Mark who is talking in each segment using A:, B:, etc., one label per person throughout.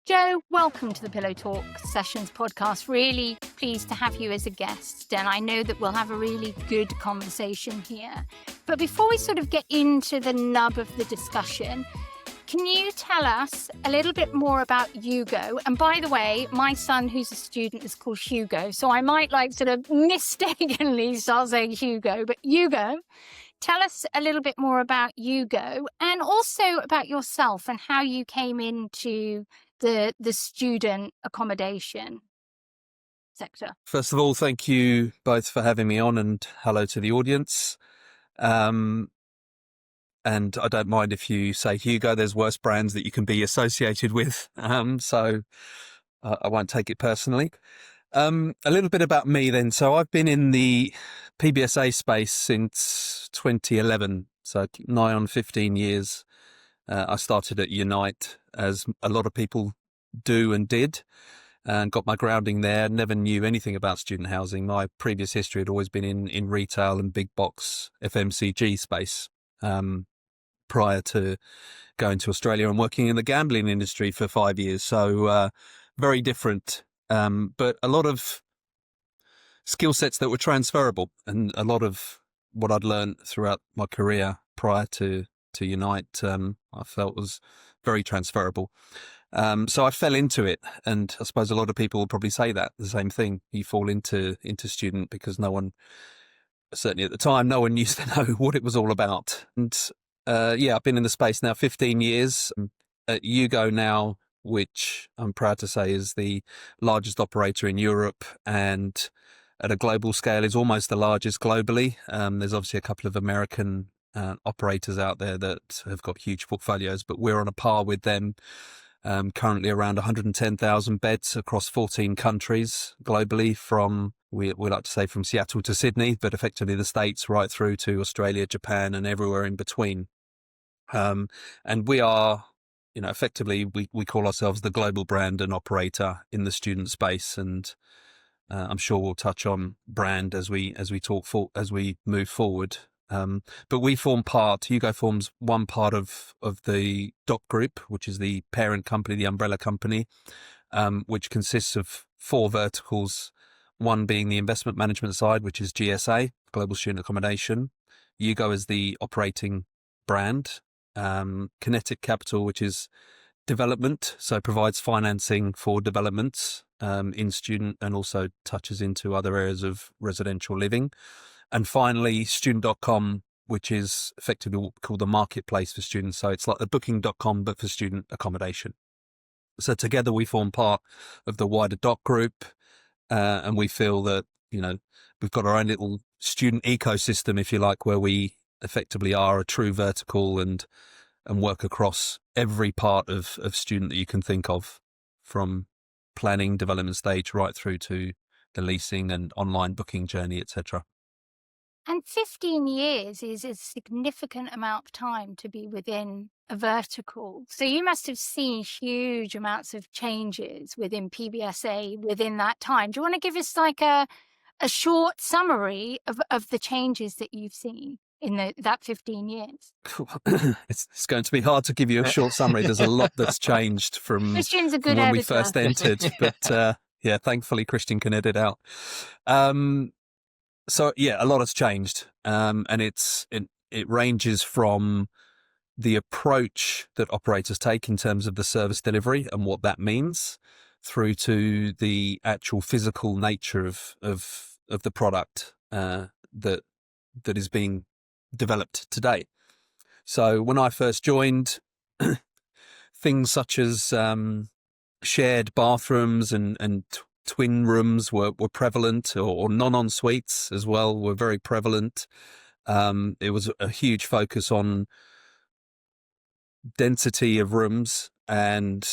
A: Joe, welcome to the Pillow Talk Sessions podcast. Really pleased to have you as a guest, and I know that we'll have a really good conversation here. But before we sort of get into the nub of the discussion, can you tell us a little bit more about Yugo? And by the way, my son, who's a student, is called Hugo, so I might sort of mistakenly start saying Hugo, but Yugo. Tell us a little bit more about Yugo and also about yourself and how you came into the student accommodation sector.
B: First of all, thank you both for having me on, and hello to the audience. And I don't mind if you say Hugo, there's worse brands that you can be associated with. So I won't take it personally. A little bit about me then. So I've been in the PBSA space since 2011, so nigh on 15 years. I started at Unite, as a lot of people do and did, and got my grounding there. Never knew anything about student housing. My previous history had always been in retail and big box FMCG space, prior to going to Australia and working in the gambling industry for 5 years. So very different, but a lot of skill sets that were transferable, and a lot of what I'd learned throughout my career prior to Unite, I felt was very transferable. So I fell into it, and I suppose a lot of people will probably say that the same thing. You fall into student because no one, certainly at the time, no one used to know what it was all about. And I've been in the space now 15 years. At Yugo now, which I'm proud to say is the largest operator in Europe, and at a global scale is almost the largest globally. There's obviously a couple of American operators out there that have got huge portfolios, but we're on a par with them. Currently around 110,000 beds across 14 countries globally, from, we like to say, from Seattle to Sydney, but effectively the States right through to Australia, Japan, and everywhere in between. And we are, effectively, we call ourselves the global brand and operator in the student space. And I'm sure we'll touch on brand as we move forward. But we form part, Yugo forms one part of the DOC Group, which is the parent company, the umbrella company, which consists of 4 verticals, one being the investment management side, which is GSA, Global Student Accommodation. Yugo is the operating brand. Kinetic Capital, which is development, so provides financing for developments in student, and also touches into other areas of residential living. And finally, student.com, which is effectively called the marketplace for students. So it's like the booking.com, but for student accommodation. So together we form part of the wider DOC Group, and we feel that, we've got our own little student ecosystem, if you like, where we effectively are a true vertical and work across every part of student that you can think of, from planning, development stage, right through to the leasing and online booking journey, etc.
A: And 15 years is a significant amount of time to be within a vertical. So you must have seen huge amounts of changes within PBSA within that time. Do you want to give us a short summary of the changes that you've seen in that 15 years?
B: It's going to be hard to give you a short summary. There's a lot that's changed from
A: Christian's a good
B: when
A: editor.
B: we first entered, but thankfully Christian can edit out. So a lot has changed, and it ranges from the approach that operators take in terms of the service delivery and what that means, through to the actual physical nature of the product that is being developed today. So when I first joined, things such as shared bathrooms and twin rooms were prevalent, or non-en-suites as well were very prevalent. It was a huge focus on density of rooms, and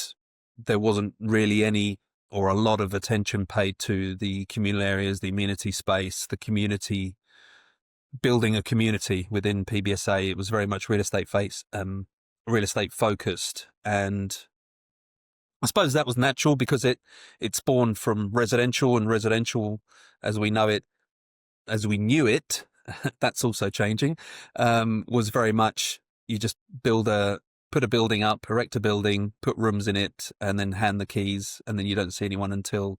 B: there wasn't really any or a lot of attention paid to the communal areas, the amenity space, the community, building a community within PBSA. It was very much real estate focused, and I suppose that was natural because it spawned from residential, and residential as we know it, as we knew it, that's also changing, was very much, you just build a put a building up, erect a building, put rooms in it, and then hand the keys, and then you don't see anyone until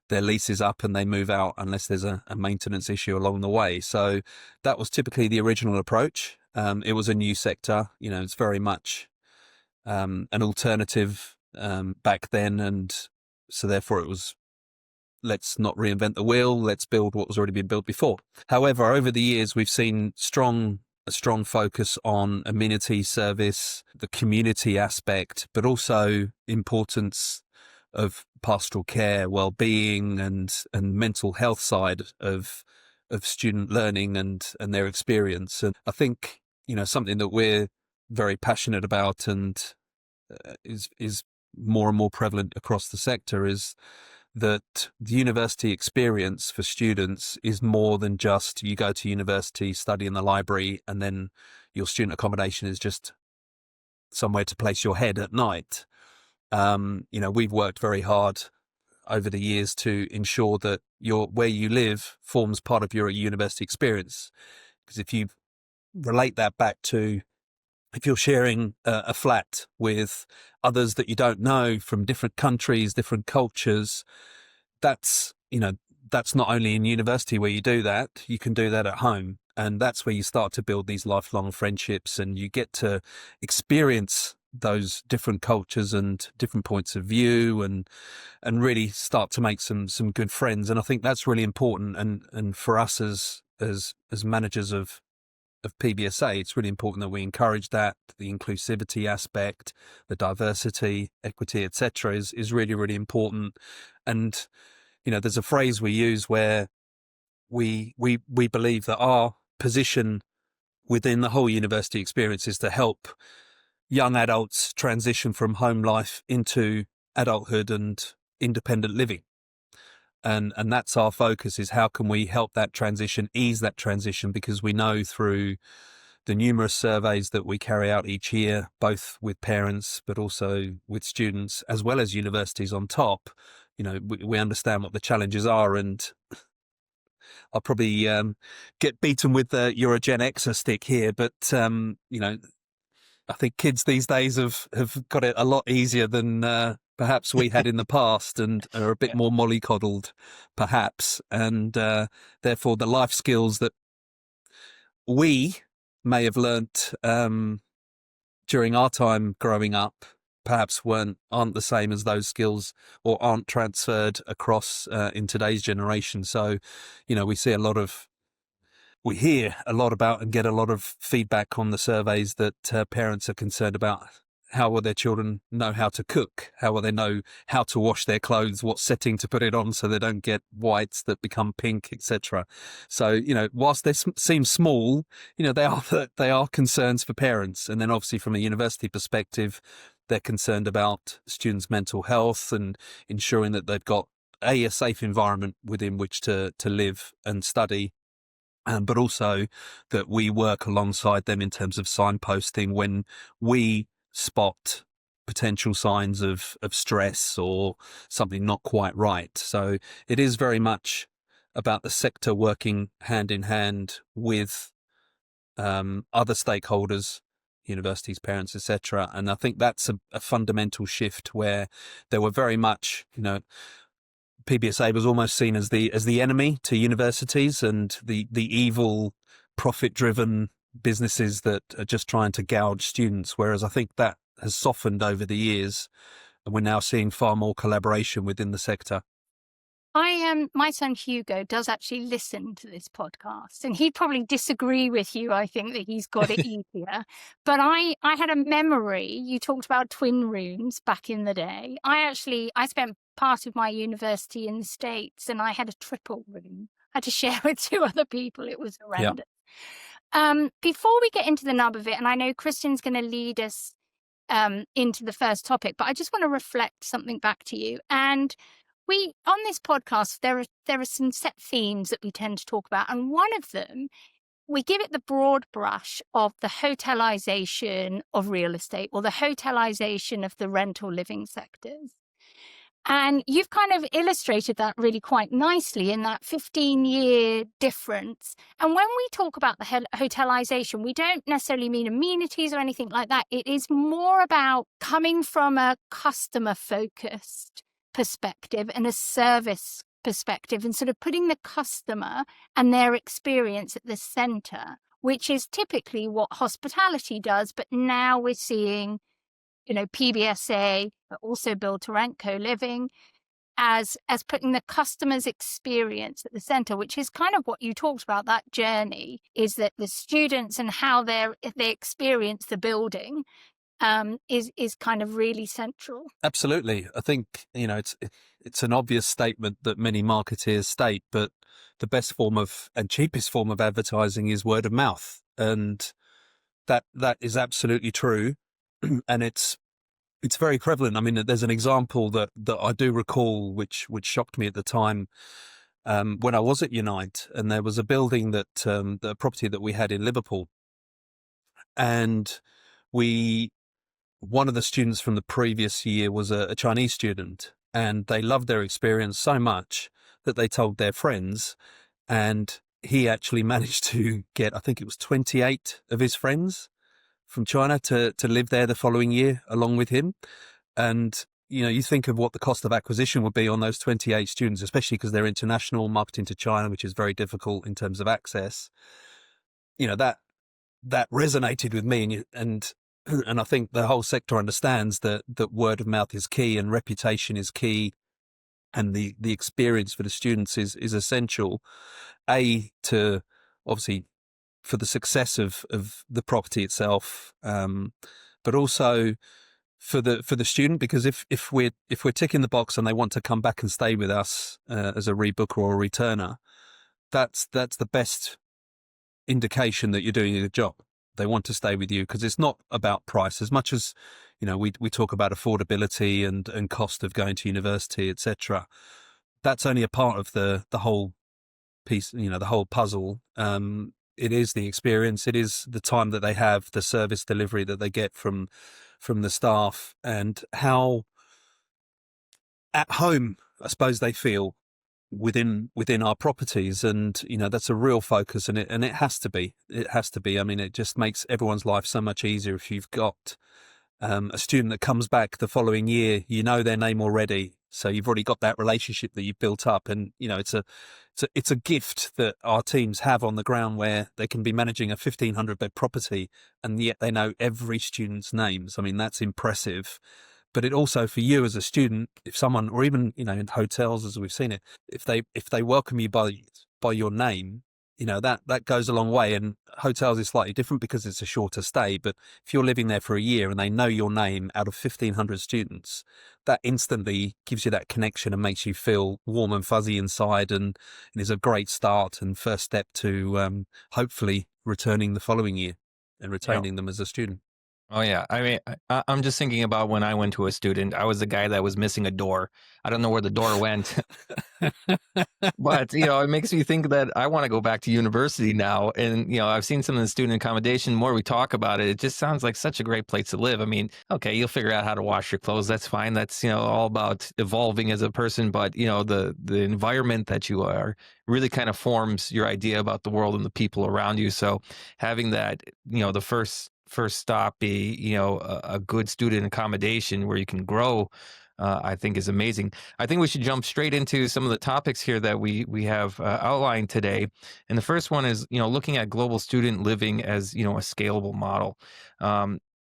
B: their lease is up and they move out, unless there's a maintenance issue along the way. So that was typically the original approach. It was a new sector. It's very much an alternative back then, and so therefore it was, let's not reinvent the wheel, let's build what was already been built before. However, over the years, we've seen a strong focus on amenity service, the community aspect, but also importance of pastoral care, well-being, and mental health side of student learning and their experience. And I think, something that we're very passionate about and is more and more prevalent across the sector is that the university experience for students is more than just you go to university, study in the library, and then your student accommodation is just somewhere to place your head at night. We've worked very hard over the years to ensure that where you live forms part of your university experience. Because if you relate that back to, if you're sharing a flat with others that you don't know from different countries, different cultures, that's not only in university where you do that, you can do that at home. And that's where you start to build these lifelong friendships, and you get to experience those different cultures and different points of view, and really start to make some good friends. And I think that's really important. And for us as managers of PBSA, it's really important that we encourage that. The inclusivity aspect, the diversity, equity, etc., is really, really important. And there's a phrase we use where we believe that our position within the whole university experience is to help young adults transition from home life into adulthood and independent living. And that's our focus, is how can we help that transition, ease that transition, because we know through the numerous surveys that we carry out each year, both with parents, but also with students, as well as universities on top, we understand what the challenges are. And I'll probably get beaten with you're a Gen Xer stick here, but, I think kids these days have got it a lot easier than perhaps we had in the past, and are a bit more mollycoddled, perhaps. And therefore, the life skills that we may have learnt during our time growing up perhaps aren't the same as those skills, or aren't transferred across in today's generation. So, we hear a lot about and get a lot of feedback on the surveys that parents are concerned about how will their children know how to cook, how will they know how to wash their clothes, what setting to put it on so they don't get whites that become pink, etc. So, whilst they seem small, they are concerns for parents. And then obviously from a university perspective, they're concerned about students' mental health and ensuring that they've got a safe environment within which to live and study. But also that we work alongside them in terms of signposting when we spot potential signs of stress or something not quite right. So it is very much about the sector working hand in hand with other stakeholders, universities, parents, etc. And I think that's a fundamental shift, where there were very much, PBSA was almost seen as the enemy to universities and the evil, profit-driven businesses that are just trying to gouge students. Whereas I think that has softened over the years, and we're now seeing far more collaboration within the sector.
A: My son Hugo does actually listen to this podcast, and he'd probably disagree with you. I think that he's got it easier. But I had a memory. You talked about twin rooms back in the day. I spent part of my university in the States, and I had a triple room. I had to share with two other people. It was horrendous. Before we get into the nub of it, and I know Christian's going to lead us into the first topic, but I just want to reflect something back to you. And on this podcast, there are some set themes that we tend to talk about. And one of them, we give it the broad brush of the hotelization of real estate, or the hotelization of the rental living sectors. And you've kind of illustrated that really quite nicely in that 15-year difference. And when we talk about the hotelization, we don't necessarily mean amenities or anything like that. It is more about coming from a customer-focused perspective and a service perspective, and sort of putting the customer and their experience at the center, which is typically what hospitality does. But now we're seeing, PBSA, but also build to rent, co-living, as putting the customer's experience at the center, which is kind of what you talked about. That journey is that the students and how they experience the building is kind of really central.
B: Absolutely. I think, it's an obvious statement that many marketeers state, but the best form of and cheapest form of advertising is word of mouth. And that is absolutely true. And it's very prevalent. I mean, there's an example that I do recall, which shocked me at the time, when I was at Unite, and there was a building that the property that we had in Liverpool, and one of the students from the previous year was a Chinese student, and they loved their experience so much that they told their friends, and he actually managed to get, I think it was 28 of his friends from China to live there the following year along with him. And, you think of what the cost of acquisition would be on those 28 students, especially because they're international, marketing to China, which is very difficult in terms of access. That resonated with me, and I think the whole sector understands that word of mouth is key and reputation is key, and the experience for the students is essential, to obviously for the success of the property itself, but also for the student, because if we're ticking the box and they want to come back and stay with us as a rebooker or a returner, that's the best indication that you're doing a good job. They want to stay with you because it's not about price as much as, we talk about affordability and cost of going to university, etc. That's only a part of the whole piece, the whole puzzle. It is the experience, it is the time that they have, the service delivery that they get from the staff, and how at home, I suppose, they feel within our properties. And that's a real focus, and it has to be. I mean, it just makes everyone's life so much easier if you've got a student that comes back the following year. You know their name already, so you've already got that relationship that you've built up, and it's a gift that our teams have on the ground, where they can be managing a 1,500 bed property and yet they know every student's names. I mean, that's impressive. But it also, for you as a student, if someone, or even in hotels as we've seen it, if they welcome you by your name, that goes a long way. And hotels is slightly different because it's a shorter stay. But if you're living there for a year and they know your name out of 1,500 students, that instantly gives you that connection and makes you feel warm and fuzzy inside, and is a great start and first step to hopefully returning the following year and retaining them as a student.
C: Oh, yeah. I mean, I'm just thinking about when I went to a student, I was the guy that was missing a door. I don't know where the door went. But, it makes me think that I want to go back to university now. And, I've seen some of the student accommodation. The more we talk about it, it just sounds like such a great place to live. I mean, okay, you'll figure out how to wash your clothes. That's fine. That's, all about evolving as a person. But, the environment that you are really kind of forms your idea about the world and the people around you. So having that, the first stop be, a good student accommodation where you can grow, I think is amazing. I think we should jump straight into some of the topics here that we have outlined today. And the first one is, looking at global student living as, a scalable model.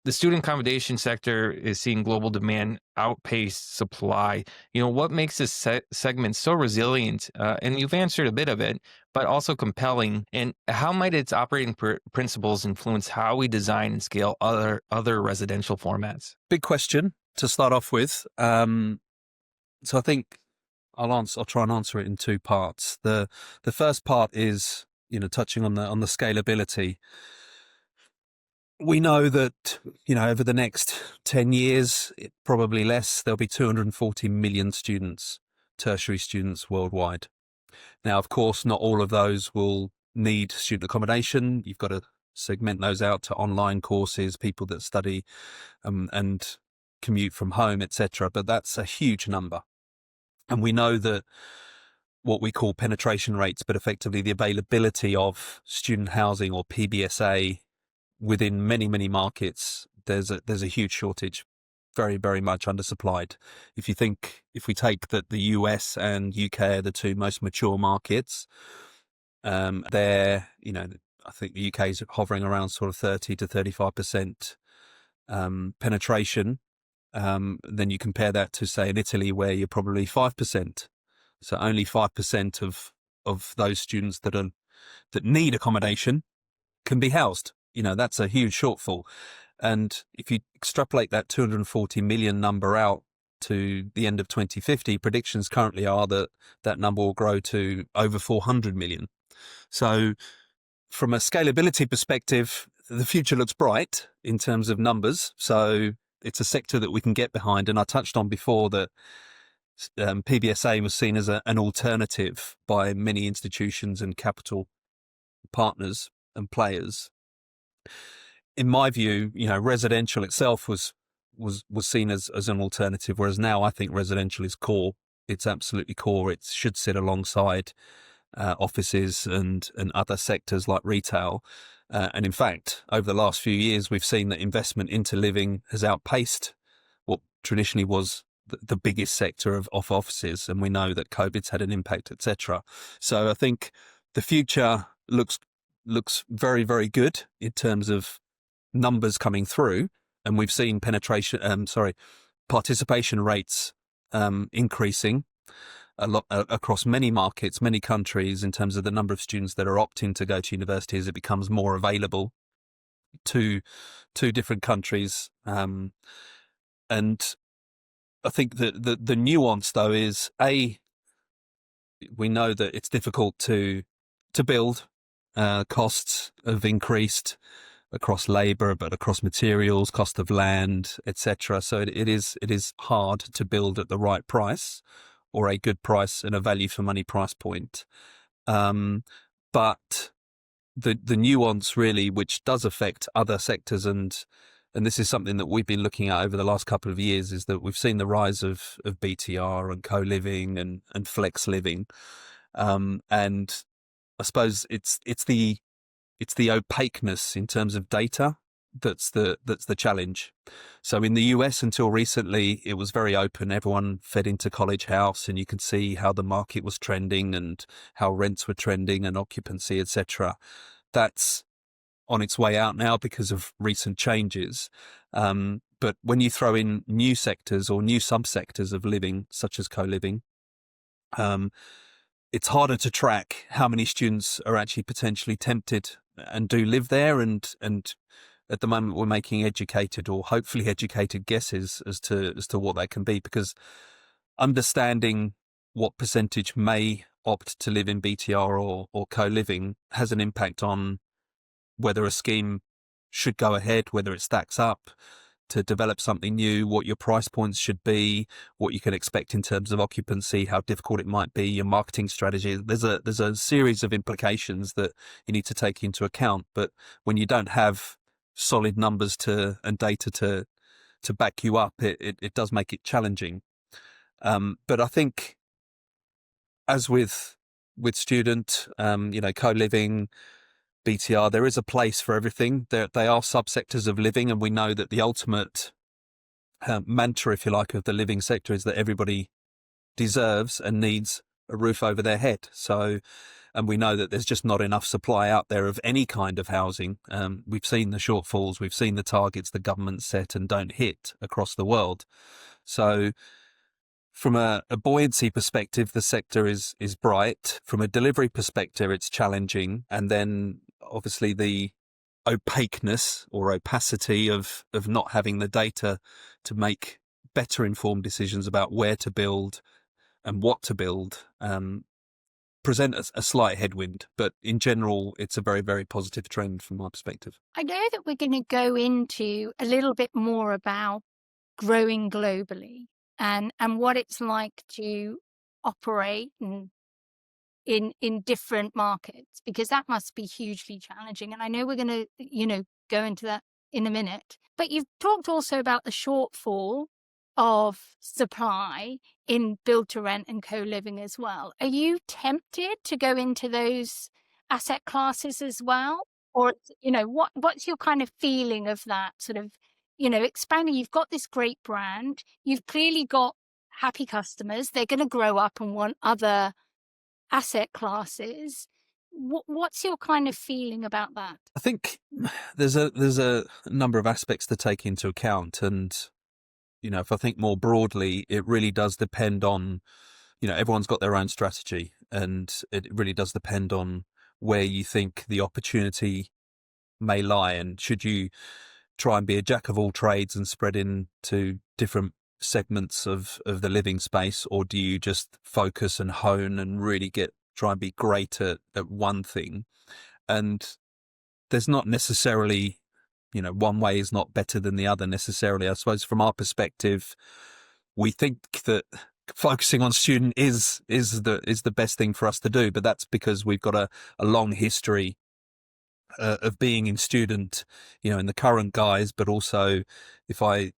C: The student accommodation sector is seeing global demand outpace supply. What makes this segment so resilient? And you've answered a bit of it, but also compelling. And how might its operating principles influence how we design and scale other residential formats?
B: Big question to start off with. So I think I'll try and answer it in two parts. The first part is, touching on the scalability. We know that, over the next 10 years, probably less, there'll be 240 million students, tertiary students worldwide. Now, of course, not all of those will need student accommodation. You've got to segment those out to online courses, people that study and commute from home, etc. But that's a huge number. And we know that what we call penetration rates, but effectively the availability of student housing or PBSA within many, many markets, there's a huge shortage, very, very much undersupplied. If we take that the US and UK are the two most mature markets, they're, I think the UK is hovering around sort of 30 to 35% penetration. Then you compare that to, say, in Italy, where you're probably 5%. So only 5% of those students that need accommodation can be housed. That's a huge shortfall. And if you extrapolate that 240 million number out to the end of 2050, predictions currently are that that number will grow to over 400 million. So from a scalability perspective, the future looks bright in terms of numbers. So it's a sector that we can get behind. And I touched on before that PBSA was seen as an alternative by many institutions and capital partners and players. In my view, residential itself was seen as an alternative, whereas now I think residential is core. It's absolutely core. It should sit alongside offices and other sectors like retail. And in fact, over the last few years, we've seen that investment into living has outpaced what traditionally was the biggest sector of offices. And we know that COVID's had an impact, etc. So I think the future looks very, very good in terms of numbers coming through. And we've seen participation rates increasing a lot across many markets, many countries, in terms of the number of students that are opting to go to university as it becomes more available to different countries. And I think that the nuance, though, is we know that it's difficult to build. Costs have increased across labour, but across materials, cost of land, etc. So it is hard to build at the right price, or a good price and a value for money price point. But the nuance really, which does affect other sectors, and this is something that we've been looking at over the last couple of years, is that we've seen the rise of BTR and co-living and flex living. And I suppose it's the opaqueness in terms of data that's the challenge. So in the US, until recently, it was very open. Everyone fed into College House, and you could see how the market was trending and how rents were trending and occupancy, etc. That's on its way out now because of recent changes. But when you throw in new sectors or new subsectors of living, such as co-living, it's harder to track how many students are actually potentially tempted and do live there. And at the moment, we're making educated or hopefully educated guesses as to what that can be, because understanding what percentage may opt to live in BTR or co-living has an impact on whether a scheme should go ahead, whether it stacks up to develop something new, what your price points should be, what you can expect in terms of occupancy, how difficult it might be, your marketing strategy. There's a series of implications that you need to take into account. But when you don't have solid numbers and data to back you up, it does make it challenging. But I think, as with student, co-living, BTR, there is a place for everything. They are subsectors of living, and we know that the ultimate mantra, if you like, of the living sector is that everybody deserves and needs a roof over their head. So, and we know that there's just not enough supply out there of any kind of housing. We've seen the shortfalls, we've seen the targets the government set and don't hit across the world. So from a buoyancy perspective, the sector is bright. From a delivery perspective, it's challenging. And then obviously the opaqueness or opacity of not having the data to make better informed decisions about where to build and what to build present a slight headwind. But in general, it's a very, very positive trend from my perspective.
A: I know that we're going to go into a little bit more about growing globally and what it's like to operate in different markets, because that must be hugely challenging. And I know we're going to, go into that in a minute. But you've talked also about the shortfall of supply in build to rent and co-living as well. Are you tempted to go into those asset classes as well? Or, what's your kind of feeling of that sort of, expanding? You've got this great brand, you've clearly got happy customers, they're going to grow up and want other asset classes. What's your kind of feeling about that?
B: I think there's a number of aspects to take into account, and if I think more broadly, it really does depend on, everyone's got their own strategy, and it really does depend on where you think the opportunity may lie, and should you try and be a jack of all trades and spread into different segments of the living space, or do you just focus and hone and really try and be great at one thing? And there's not necessarily, one way is not better than the other necessarily. I suppose from our perspective, we think that focusing on student is the best thing for us to do, but that's because we've got a long history of being in student, in the current guise, but also if I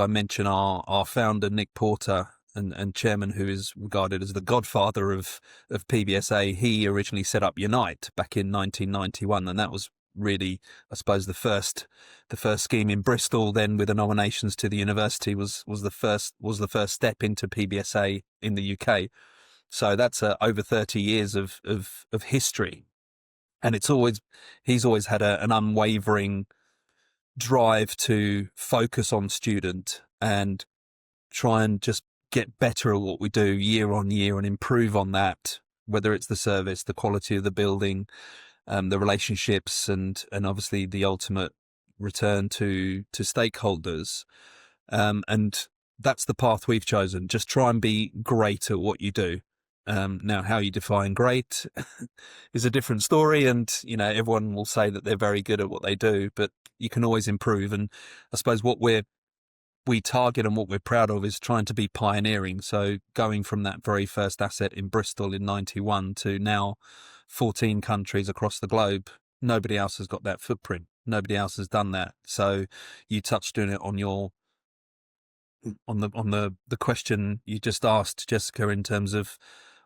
B: mention our founder, Nick Porter, and chairman, who is regarded as the godfather of PBSA, he originally set up Unite back in 1991, and that was really, I suppose, the first scheme in Bristol. Then with the nominations to the university was the first step into PBSA in the UK. So that's over 30 years of history, and he's always had an unwavering drive to focus on student and try and just get better at what we do year on year and improve on that, whether it's the service, the quality of the building, the relationships, and obviously the ultimate return to stakeholders. And that's the path we've chosen. Just try and be great at what you do. Now, how you define great is a different story, and everyone will say that they're very good at what they do, but you can always improve. And I suppose what we target and what we're proud of is trying to be pioneering. So going from that very first asset in Bristol in 91 to now 14 countries across the globe, nobody else has got that footprint. Nobody else has done that. So you touched on it on the question you just asked, Jessica, in terms of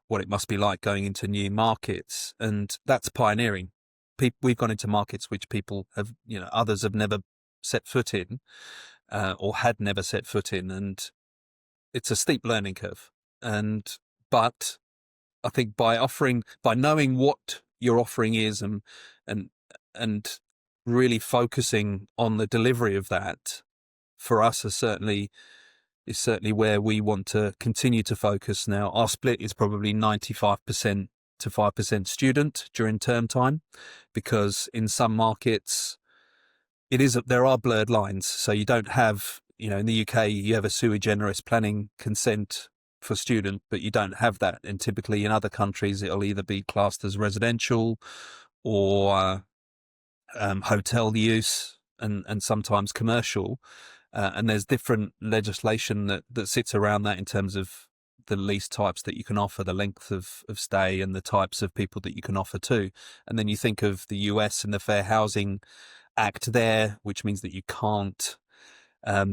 B: what it must be like going into new markets, and that's pioneering. We've gone into markets which people have, others have never set foot in, or had never set foot in, and it's a steep learning curve. But I think by knowing what your offering is, and really focusing on the delivery of that, for us is certainly where we want to continue to focus. Now, our split is probably 95% to 5% student during term time, because in some markets there are blurred lines. So you don't have, in the UK, you have a sui generis planning consent for student, but you don't have that. And typically in other countries, it'll either be classed as residential or hotel use, and sometimes commercial. And there's different legislation that sits around that in terms of the lease types that you can offer, the length of stay, and the types of people that you can offer to. And then you think of the US and the Fair Housing Act there, which means that you can't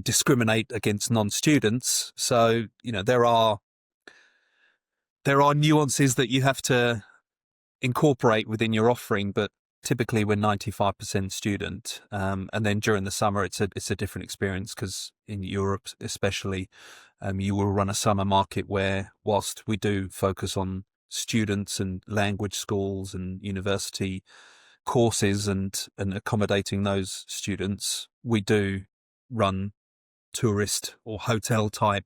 B: discriminate against non-students. So, there are nuances that you have to incorporate within your offering, but typically we're 95% student. And then during the summer, it's a different experience, because in Europe especially, you will run a summer market where, whilst we do focus on students and language schools and university courses and accommodating those students, we do run tourist or hotel type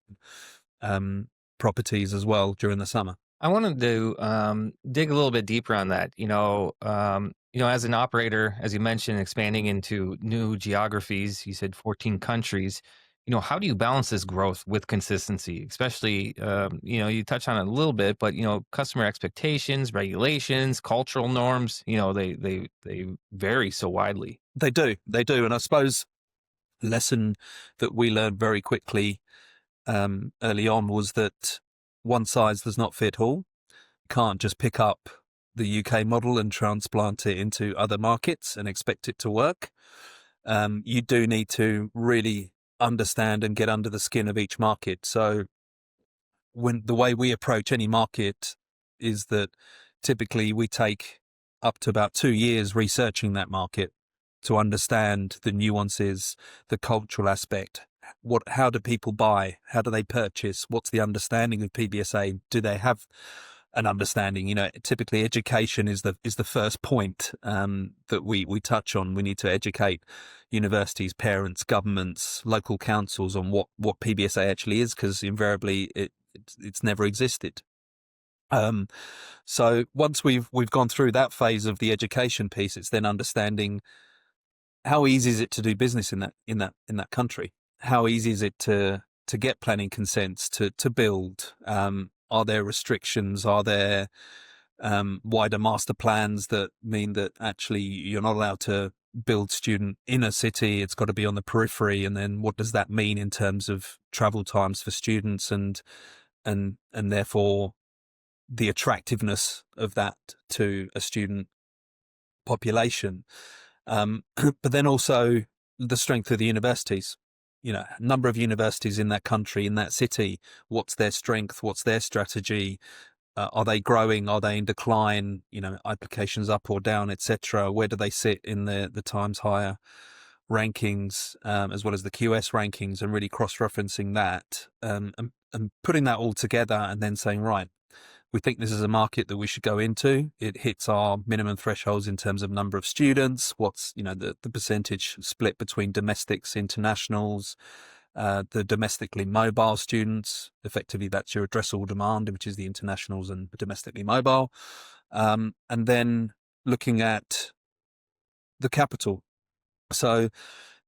B: properties as well during the summer.
C: I wanted to dig a little bit deeper on that. As an operator, as you mentioned, expanding into new geographies, you said 14 countries. How do you balance this growth with consistency? Especially, you touch on it a little bit, but customer expectations, regulations, cultural norms, they vary so widely.
B: They do, and I suppose the lesson that we learned very quickly early on was that one size does not fit all. You can't just pick up the UK model and transplant it into other markets and expect it to work. You do need to really understand and get under the skin of each market. So when the way we approach any market is that typically we take up to about 2 years researching that market to understand the nuances, the cultural aspect. How do people buy? How do they purchase? What's the understanding of PBSA? Do they have an understanding? You know, typically education is the first point that we touch on. We need to educate universities, parents, governments, local councils on what PBSA actually is, because invariably it's never existed. So once we've gone through that phase of the education piece, it's then understanding how easy is it to do business in that country. How easy is it to get planning consents to build? Are there restrictions? Are there wider master plans that mean that actually you're not allowed to build student in a city? It's got to be on the periphery. And then what does that mean in terms of travel times for students and therefore the attractiveness of that to a student population? But then also the strength of the universities. You know, number of universities in that country, in that city, what's their strength, what's their strategy, are they growing, are they in decline, you know, applications up or down, etc. Where do they sit in the Times Higher rankings, as well as the QS rankings, and really cross-referencing that, and putting that all together and then saying, right, we think this is a market that we should go into. It hits our minimum thresholds in terms of number of students. What's, you know, the percentage split between domestics, internationals, the domestically mobile students. Effectively, that's your addressable demand, which is the internationals and the domestically mobile. And then looking at the capital. So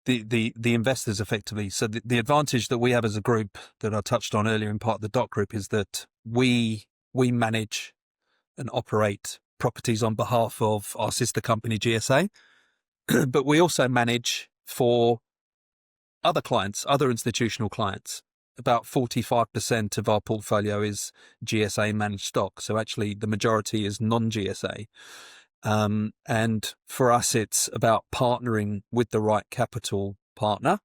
B: the investors effectively. So the advantage that we have as a group that I touched on earlier in part of the dot group is that we manage and operate properties on behalf of our sister company, GSA, but we also manage for other clients, other institutional clients. About 45% of our portfolio is GSA managed stock. So actually the majority is non-GSA. And for us, it's about partnering with the right capital partner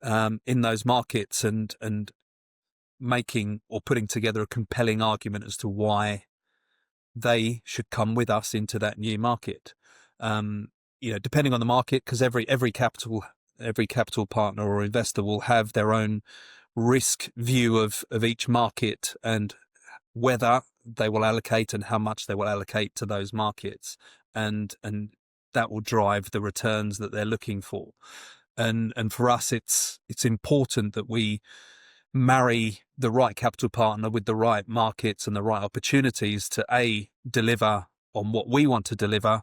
B: in those markets and making or putting together a compelling argument as to why they should come with us into that new market. You know, depending on the market, because every capital partner or investor will have their own risk view of each market and whether they will allocate and how much they will allocate to those markets, and that will drive the returns that they're looking for. And for us, it's important that we marry the right capital partner with the right markets and the right opportunities to deliver on what we want to deliver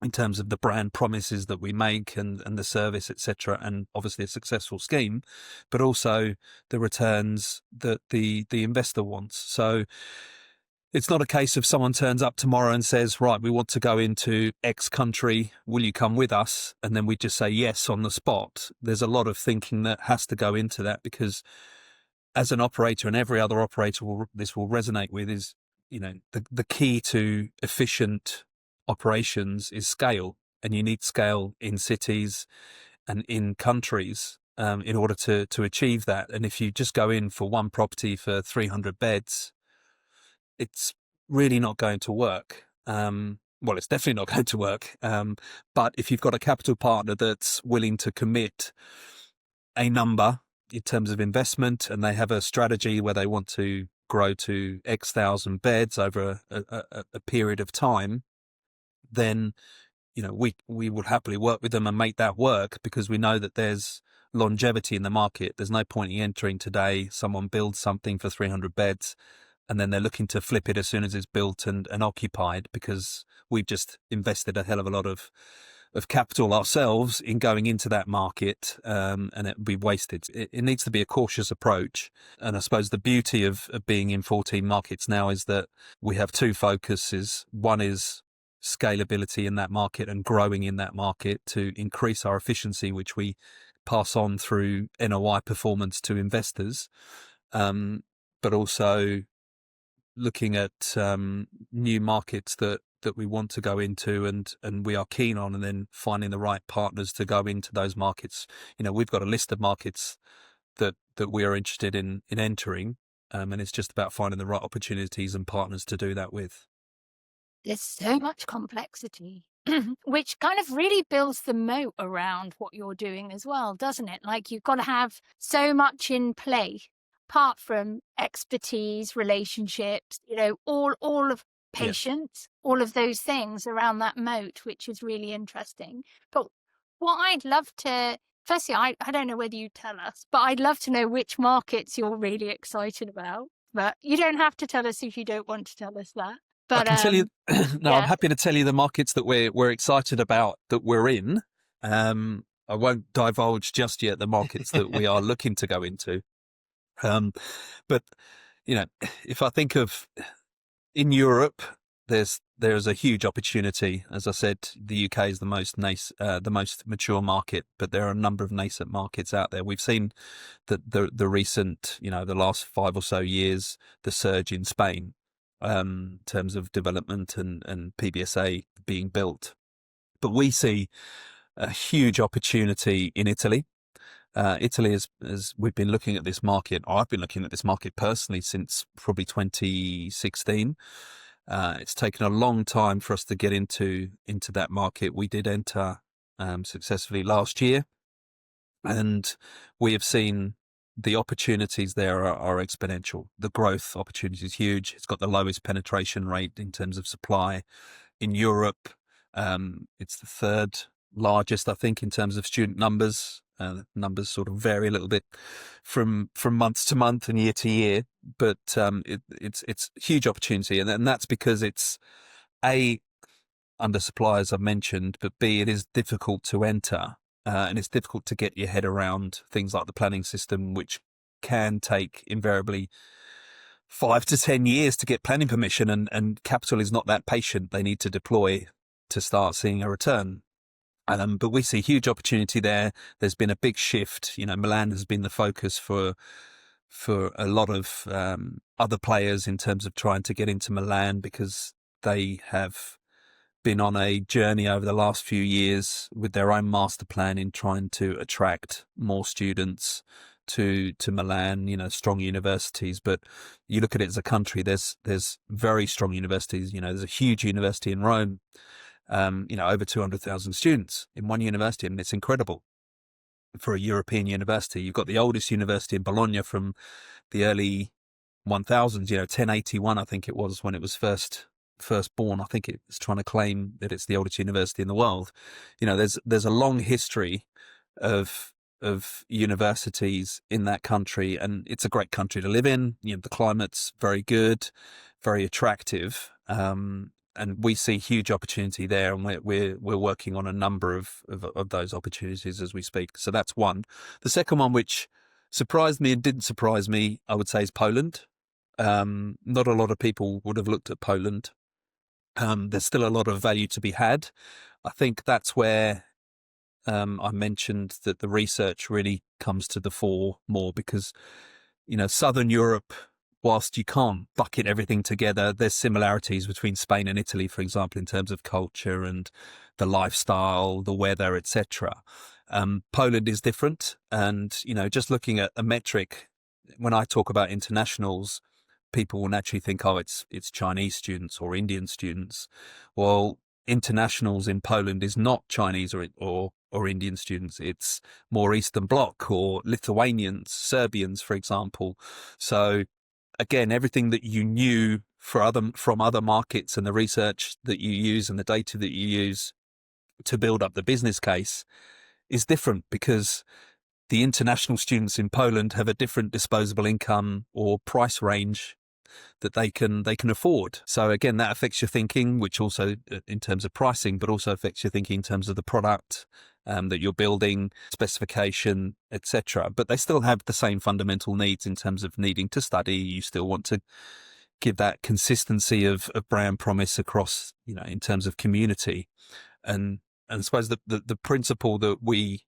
B: in terms of the brand promises that we make and the service, etc., and obviously a successful scheme, but also the returns that the investor wants. So it's not a case of someone turns up tomorrow and says, right, we want to go into X country, will you come with us? And then we just say yes on the spot. There's a lot of thinking that has to go into that, because as an operator, and every other operator this will resonate with, is, you know, the key to efficient operations is scale, and you need scale in cities and in countries in order to achieve that. And if you just go in for one property for 300 beds, it's really not going to work. Well, it's definitely not going to work. But if you've got a capital partner that's willing to commit a number in terms of investment, and they have a strategy where they want to grow to X thousand beds over a period of time, then, you know, we will happily work with them and make that work, because we know that there's longevity in the market. There's no point in entering today. Someone builds something for 300 beds and then they're looking to flip it as soon as it's built and occupied, because we've just invested a hell of a lot of capital ourselves in going into that market, and it would be wasted. It needs to be a cautious approach. And I suppose the beauty of being in 14 markets now is that we have two focuses. One is scalability in that market and growing in that market to increase our efficiency, which we pass on through NOI performance to investors, but also looking at new markets that that we want to go into and we are keen on, and then finding the right partners to go into those markets. We've got a list of markets that we are interested in entering, and it's just about finding the right opportunities and partners to do that with.
A: There's so much complexity, which kind of really builds the moat around what you're doing as well, doesn't it? Like, you've got to have so much in play, apart from expertise, relationships, all of patience, all of those things around that moat, which is really interesting. But what I'd love to, firstly, I don't know whether you tell us, but I'd love to know which markets you're really excited about. But you don't have to tell us if you don't want to tell us that. But
B: I can tell you, no,
A: yeah.
B: I'm happy to tell you the markets that we're excited about, that we're in. I won't divulge just yet the markets that we are looking to go into. But if I think of in Europe, there's a huge opportunity. As I said, the UK is the most mature market, but there are a number of nascent markets out there. We've seen the recent, the last 5 or so years, the surge in Spain. In terms of development and PBSA being built. But we see a huge opportunity in Italy. Italy, as we've been looking at this market, I've been looking at this market personally since probably 2016. It's taken a long time for us to get into that market. We did enter successfully last year, and we have seen the opportunities there are exponential. The growth opportunity is huge. It's got the lowest penetration rate in terms of supply in Europe. It's the 3rd largest, I think, in terms of student numbers. Numbers sort of vary a little bit from month to month and year to year, but it's a huge opportunity, and that's because it's undersupply, as I've mentioned, but B, it is difficult to enter. And it's difficult to get your head around things like the planning system, which can take invariably 5 to 10 years to get planning permission, and capital is not that patient. They need to deploy to start seeing a return. But we see huge opportunity there. There's been a big shift. Milan has been the focus for a lot of other players in terms of trying to get into Milan, because they have been on a journey over the last few years with their own master plan in trying to attract more students to Milan, strong universities. But you look at it as a country, there's very strong universities. There's a huge university in Rome, over 200,000 students in one university. and it's incredible for a European university. You've got the oldest university in Bologna from the early 1000s, 1081, I think it was, when it was first born. I think it's trying to claim that it's the oldest university in the world. There's a long history of universities in that country, and it's a great country to live in. The climate's very good, very attractive, and we see huge opportunity there, and we're working on a number of those opportunities as we speak. So that's one. The second one, which surprised me and didn't surprise me, I would say, is Poland. Not a lot of people would have looked at Poland. There's still a lot of value to be had. I think that's where I mentioned that the research really comes to the fore more, because, Southern Europe, whilst you can't bucket everything together, there's similarities between Spain and Italy, for example, in terms of culture and the lifestyle, the weather, etc. Poland is different. And, just looking at a metric, when I talk about internationals, people will naturally think, oh, it's Chinese students or Indian students. Well, internationals in Poland is not Chinese or Indian students. It's more Eastern Bloc or Lithuanians, Serbians, for example. So again, everything that you knew from other markets and the research that you use and the data that you use to build up the business case is different, because the international students in Poland have a different disposable income or price range that they can afford. So again, that affects your thinking, which also in terms of pricing, but also affects your thinking in terms of the product that you're building, specification, etc. But they still have the same fundamental needs in terms of needing to study. You still want to give that consistency of brand promise across, in terms of community. And I suppose the principle that we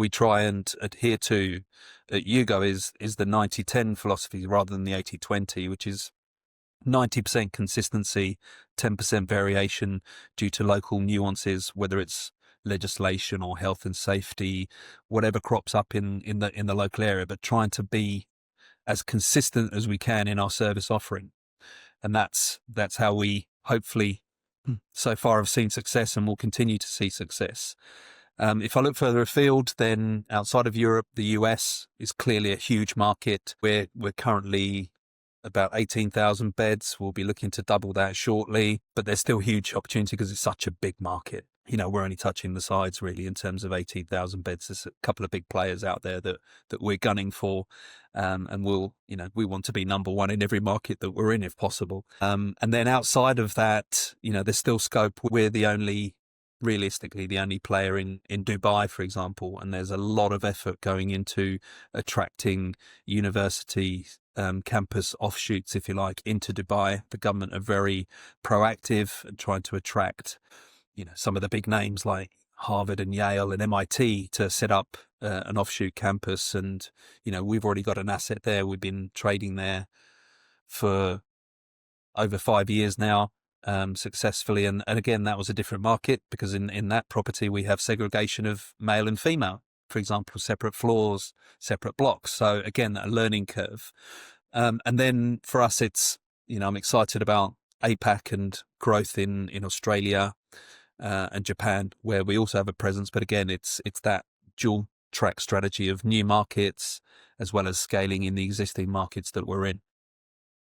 B: try and adhere to at Yugo is the 90-10 philosophy rather than the 80-20, which is 90% consistency, 10% variation due to local nuances, whether it's legislation or health and safety, whatever crops up in the local area, but trying to be as consistent as we can in our service offering. And that's how we hopefully so far have seen success and will continue to see success. If I look further afield, then outside of Europe, the US is clearly a huge market. We're currently about 18,000 beds. We'll be looking to double that shortly, but there's still huge opportunity because it's such a big market. We're only touching the sides really in terms of 18,000 beds. There's a couple of big players out there that we're gunning for, and we want to be number one in every market that we're in if possible. And then outside of that, there's still scope. We're realistically the only player in Dubai, for example, and there's a lot of effort going into attracting university campus offshoots, if you like, into Dubai. The government are very proactive and trying to attract some of the big names like Harvard and Yale and MIT to set up an offshoot campus. And, we've already got an asset there. We've been trading there for over 5 years now, successfully. And again, that was a different market because in that property, we have segregation of male and female, for example, separate floors, separate blocks. So again, a learning curve. And then for us, it's, I'm excited about APAC and growth in Australia, and Japan, where we also have a presence. But again, it's that dual track strategy of new markets as well as scaling in the existing markets that we're in.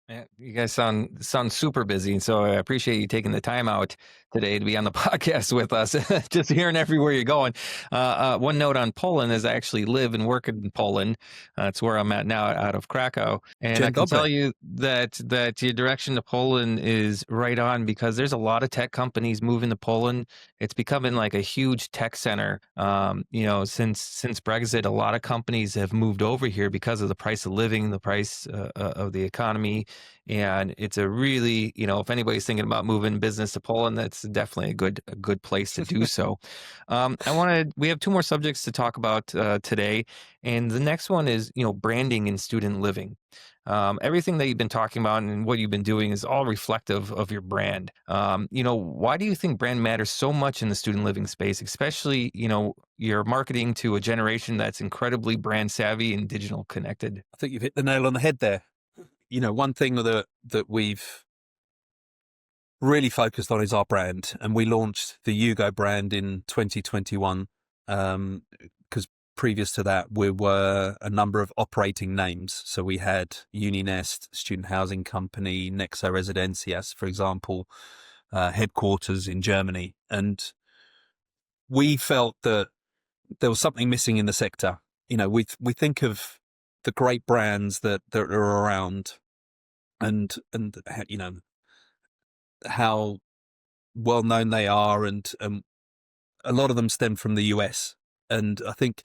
C: Yeah, you guys sound super busy, so I appreciate you taking the time out today to be on the podcast with us. Just hearing everywhere you're going. One note on Poland is I actually live and work in Poland. It's where I'm at now, out of Krakow, and I can tell you that your direction to Poland is right on because there's a lot of tech companies moving to Poland. It's becoming like a huge tech center. Since Brexit, a lot of companies have moved over here because of the price of living, the price of the economy. And it's a really, if anybody's thinking about moving business to Poland, that's definitely a good place to do so. We have two more subjects to talk about today. And the next one is, branding in student living. Everything that you've been talking about and what you've been doing is all reflective of your brand. Why do you think brand matters so much in the student living space, especially, you're marketing to a generation that's incredibly brand savvy and digital connected?
B: I think you've hit the nail on the head there. One thing that we've really focused on is our brand, and we launched the Yugo brand in 2021 because previous to that we were a number of operating names. So we had Uninest, Student Housing Company, Nexo Residencias, for example, headquarters in Germany, and we felt that there was something missing in the sector. We think of the great brands that are around and how well known they are, and a lot of them stem from the US. And I think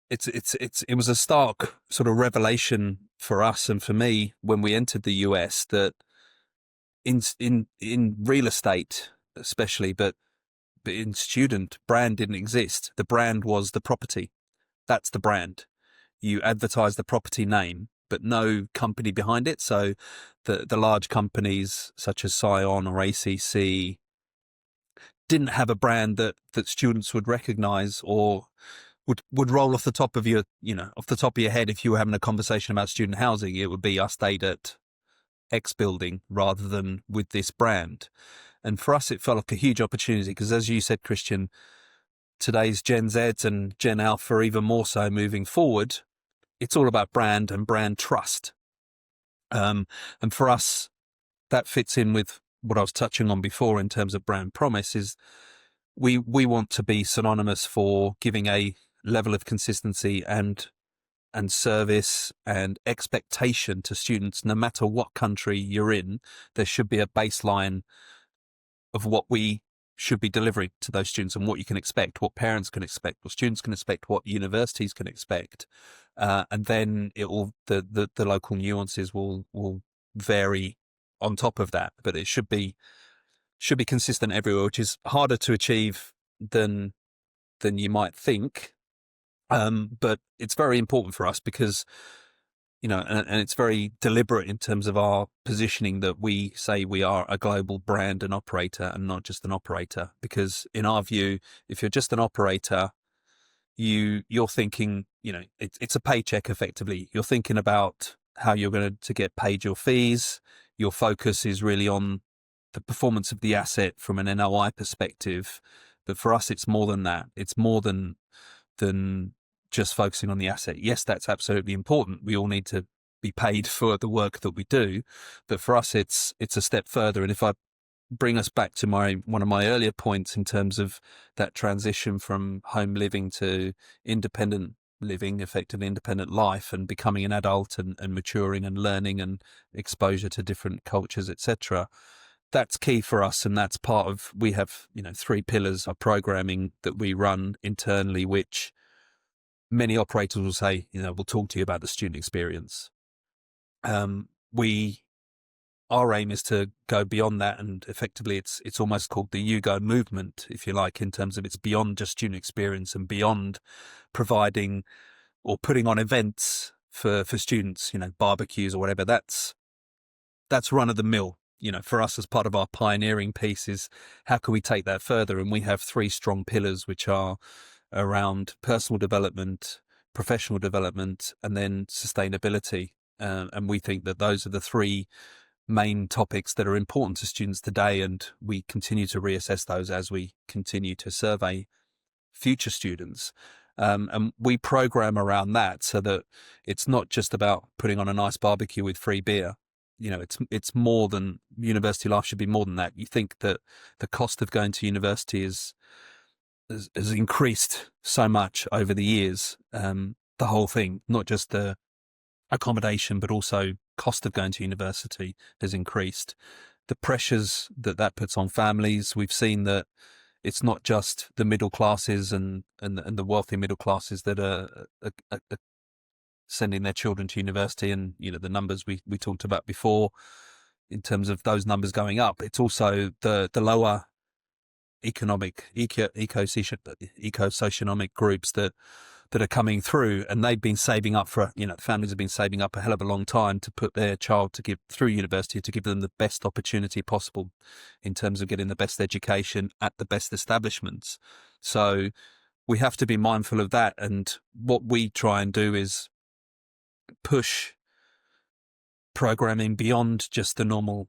B: it was a stark sort of revelation for us and for me when we entered the US that in real estate especially, but in student, brand didn't exist. The brand was the property. That's the brand. You advertise the property name, but no company behind it. So the large companies such as Scion or ACC didn't have a brand that students would recognize or would roll off the top of your head. If you were having a conversation about student housing, it would be, I stayed at X building rather than with this brand. And for us, it felt like a huge opportunity because, as you said, Christian, today's Gen Z and Gen Alpha even more so moving forward, it's all about brand and brand trust. And for us, that fits in with what I was touching on before in terms of brand promise. Is we want to be synonymous for giving a level of consistency and service and expectation to students. No matter what country you're in, there should be a baseline of what we should be delivering to those students and what you can expect, what parents can expect, what students can expect, what universities can expect. And then the local nuances will vary on top of that, but it should be consistent everywhere, which is harder to achieve than you might think. But it's very important for us because and it's very deliberate in terms of our positioning that we say we are a global brand and operator and not just an operator. Because in our view, if you're just an operator, you're thinking, it's a paycheck effectively. You're thinking about how you're going to get paid your fees. Your focus is really on the performance of the asset from an NOI perspective. But for us, it's more than that. It's more than just focusing on the asset. Yes, that's absolutely important. We all need to be paid for the work that we do. But for us, it's a step further. And if I bring us back to one of my earlier points in terms of that transition from home living to independent living, effectively independent life, and becoming an adult and maturing and learning and exposure to different cultures, etc. That's key for us, and that's part of, we have 3 pillars of programming that we run internally, which many operators will say, we'll talk to you about the student experience. Our aim is to go beyond that, and effectively it's almost called the Yugo movement, if you like, in terms of it's beyond just student experience and beyond providing or putting on events for students, barbecues or whatever. That's run of the mill. For us, as part of our pioneering piece, is how can we take that further? And we have 3 strong pillars, which are around personal development, professional development, and then sustainability. And we think that those are the 3 main topics that are important to students today, and we continue to reassess those as we continue to survey future students. And we program around that so that it's not just about putting on a nice barbecue with free beer. It's more than, university life should be more than that. You think that the cost of going to university has increased so much over the years. The whole thing, not just the accommodation, but also cost of going to university has increased. The pressures that puts on families, we've seen that it's not just the middle classes and the wealthy middle classes that are sending their children to university, and the numbers we talked about before in terms of those numbers going up. It's also the lower eco-socioeconomic groups that are coming through, and they've been saving up for, the families have been saving up a hell of a long time to put their child to give through university, to give them the best opportunity possible in terms of getting the best education at the best establishments. So we have to be mindful of that. And what we try and do is push programming beyond just the normal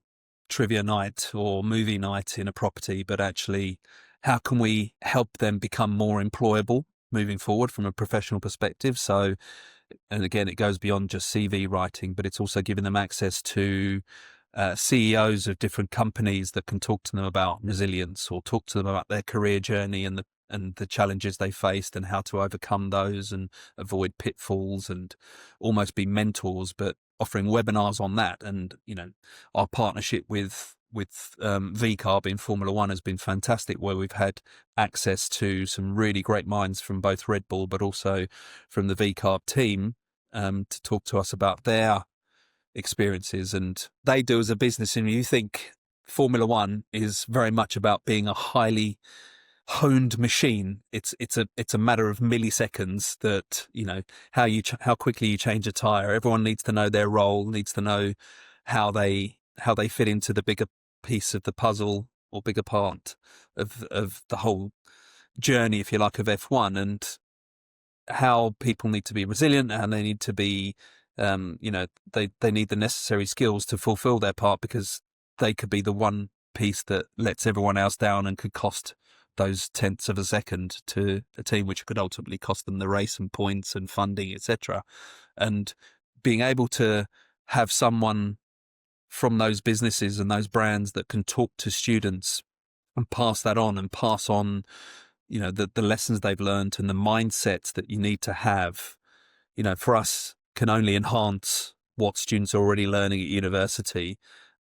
B: trivia night or movie night in a property, but actually how can we help them become more employable moving forward from a professional perspective. So, and again, it goes beyond just CV writing, but it's also giving them access to CEOs of different companies that can talk to them about resilience, or talk to them about their career journey and the challenges they faced and how to overcome those and avoid pitfalls, and almost be mentors, but offering webinars on that. And, our partnership with VCARB in Formula One has been fantastic, where we've had access to some really great minds from both Red Bull, but also from the VCARB team, to talk to us about their experiences and they do as a business. And you think Formula One is very much about being a highly honed machine. It's a matter of milliseconds that, how quickly you change a tire. Everyone needs to know their role, needs to know how they fit into the bigger piece of the puzzle, or bigger part of the whole journey, if you like, of F1, and how people need to be resilient, and they need to be, they need the necessary skills to fulfill their part, because they could be the one piece that lets everyone else down and could cost those tenths of a second to a team, which could ultimately cost them the race and points and funding, etc. And being able to have someone from those businesses and those brands that can talk to students and pass that on, and pass on, the lessons they've learned and the mindsets that you need to have, for us, can only enhance what students are already learning at university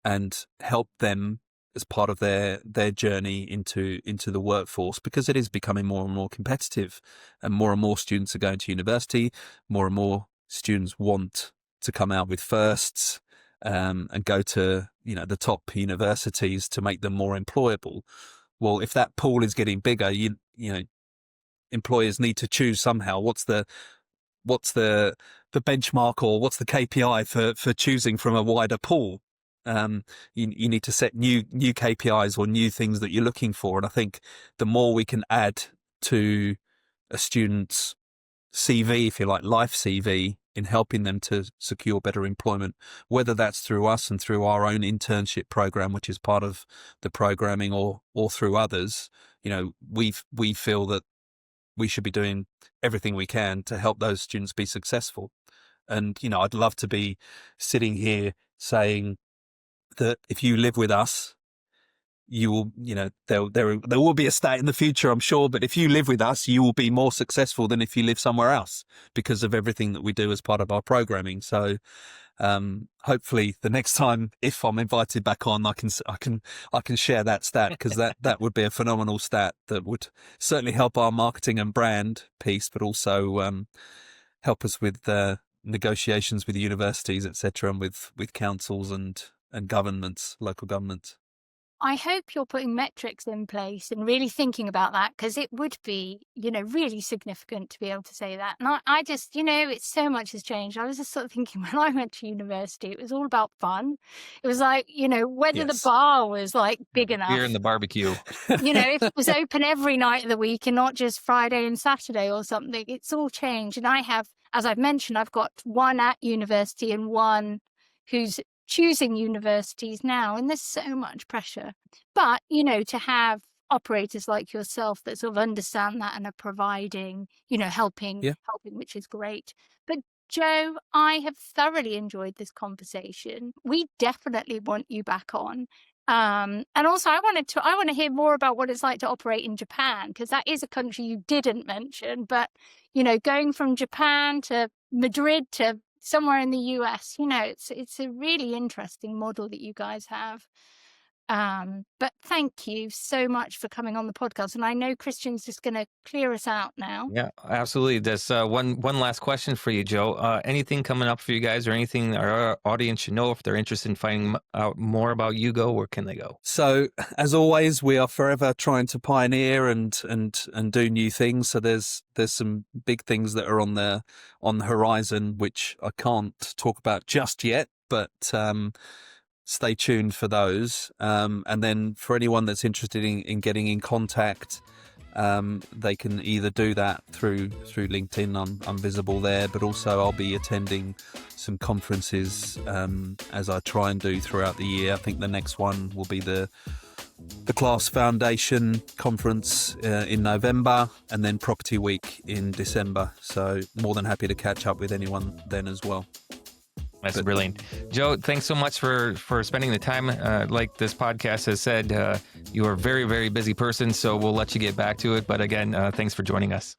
B: and help them as part of their journey into the workforce, because it is becoming more and more competitive, and more students are going to university. More and more students want to come out with firsts, and go to, the top universities to make them more employable. Well, if that pool is getting bigger, employers need to choose somehow. What's the what's the benchmark, or what's the KPI for choosing from a wider pool. You need to set new KPIs or new things that you're looking for. And I think the more we can add to a student's CV, if you like, life CV, in helping them to secure better employment, whether that's through us and through our own internship program, which is part of the programming, or through others, we feel that we should be doing everything we can to help those students be successful. And, I'd love to be sitting here saying that if you live with us, you will, there will be a state in the future, I'm sure, but if you live with us, you will be more successful than if you live somewhere else, because of everything that we do as part of our programming. So hopefully the next time, if I'm invited back on, I can share that stat, because that would be a phenomenal stat that would certainly help our marketing and brand piece, but also help us with negotiations with universities, etc., and with councils and governments, local governments.
A: I hope you're putting metrics in place and really thinking about that, because it would be, really significant to be able to say that. And I just, it's so much has changed. I was just sort of thinking, when I went to university, it was all about fun. It was like, whether the bar was like big enough.
C: Beer and the barbecue.
A: If it was open every night of the week and not just Friday and Saturday or something. It's all changed. And I have, as I've mentioned, I've got one at university and one who's choosing universities now, and there's so much pressure. But to have operators like yourself that sort of understand that and are providing, helping, which is great. But Joe, I have thoroughly enjoyed this conversation. We definitely want you back on. And also I want to hear more about what it's like to operate in Japan, because that is a country you didn't mention. But going from Japan to Madrid to somewhere in the US, it's a really interesting model that you guys have. But thank you so much for coming on the podcast. And I know Christian's just going to clear us out now.
C: Yeah, absolutely. There's one last question for you, Joe. Anything coming up for you guys, or anything our audience should know if they're interested in finding out more about Yugo? Where can they go?
B: So, as always, we are forever trying to pioneer and do new things. So there's some big things that are on the horizon, which I can't talk about just yet, but stay tuned for those. And then for anyone that's interested in getting in contact, they can either do that through LinkedIn. I'm visible there, but also I'll be attending some conferences as I try and do throughout the year. I think the next one will be the Class Foundation conference in November, and then Property Week in December. So more than happy to catch up with anyone then as well.
C: That's brilliant. Joe, thanks so much for spending the time. Like this podcast has said, you are a very, very busy person, so we'll let you get back to it. But again, thanks for joining us.